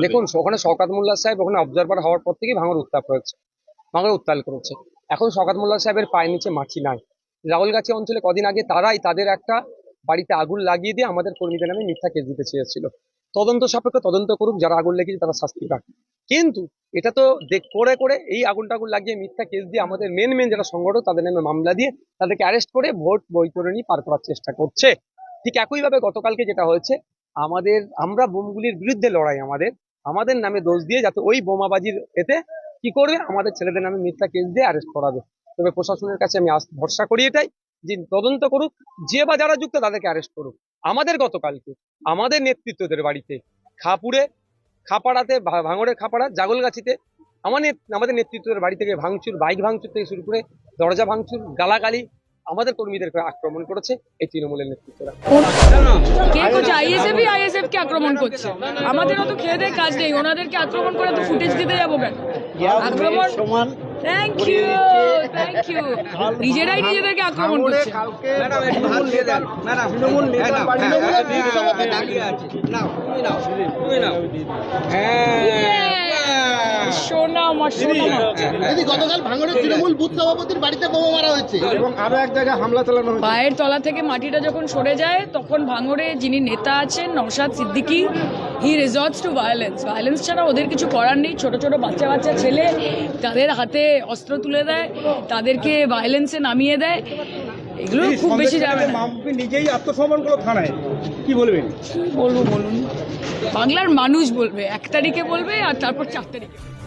দেখুন, ওখানে শওকত মোল্লা সাহেব ওখানে অবজারভার হওয়ার পর থেকেই ভাঙর উত্তাপ হয়েছে, ভাঙর উত্তাল করেছে। এখন শওকত মোল্লা সাহেবের পায়ের নিচে মাছি নাই। রাহুলগাছি অঞ্চলে কদিন আগে তারাই তাদের একটা বাড়িতে আগুন লাগিয়ে দিয়ে আমাদের কর্মীদের নামে মিথ্যা কেস দিতে চেয়েছিল। তদন্ত সাপেক্ষ তদন্ত করুক, যারা আগুন লাগিয়েছে তারা শাস্তি পাক। কিন্তু এটা তো করে করে এই আগুন টাগুন লাগিয়ে মিথ্যা কেস দিয়ে আমাদের মেন যারা সংগঠন তাদের নামে মামলা দিয়ে তাদেরকে অ্যারেস্ট করে ভোট বৈতরণী পার করার চেষ্টা করছে। ঠিক একইভাবে গতকালকে যেটা হয়েছে, আমরা বোমগুলির বিরুদ্ধে লড়াই, আমাদের নামে দোষ দিয়ে যাতে ওই বোমাবাজির এতে কি করবে, আমাদের ছেলেদের নামে মিথ্যা কেস দিয়ে অ্যারেস্ট করাবে। তবে প্রশাসনের কাছে আমি ভরসা করি এটাই, যে তদন্ত করুক, যে বা যারা যুক্ত তাদেরকে অ্যারেস্ট করুক। আমাদের গতকালকে আমাদের নেতৃত্বদের বাড়িতে খাপুরে, খাপাড়াতে, ভাঙড়ের খাপাড়া, জাগলগাছিতে আমাদের নেতৃত্বের বাড়ি থেকে ভাঙচুর, বাইক ভাঙচুর থেকে শুরু করে দরজা ভাঙচুর, গালাগালি আমাদের কর্মীদেরকে আক্রমণ করেছে এই তৃণমূলের নেতৃত্বরা। কে করছে? আইএসএফ কে আক্রমণ করছে। আমাদেরও তো খেয়ে দেয় কাজ নেই, ওনাদেরকে আক্রমণ করে তো ফুটেজ দিতে যাবো কেন? আক্রমণ সমান। Thank you. নিজেরাই নিজেদেরকে আক্রমণ করছে। গতকাল ভাঙড়ের তৃণমূল বুথ সভাপতির বাড়িতে বোমা মারা হয়েছে এবং আরো এক জায়গায় হামলা চালানো হয়েছে। পায়ের তলা থেকে মাটিটা যখন সরে যায় তখন ভাঙড়ে যিনি নেতা আছেন নওশাদ সিদ্দিকী, হি রিসর্টস টু ভায়োলেন্স ছাড়া ওদের কিছু করার নেই। ছোট ছোট বাচ্চা ছেলে, তাদের হাতে অস্ত্র তুলে দেয়, তাদেরকে ভায়োলেন্সে নামিয়ে দেয়। এগুলো খুব বেশি যাবে না। নিজেই আত্মসমর্পণ করলো থানায়, কি বলবেন? বলুন, বাংলার মানুষ বলবে, 1 তারিখে বলবে আর তারপর 4 তারিখে।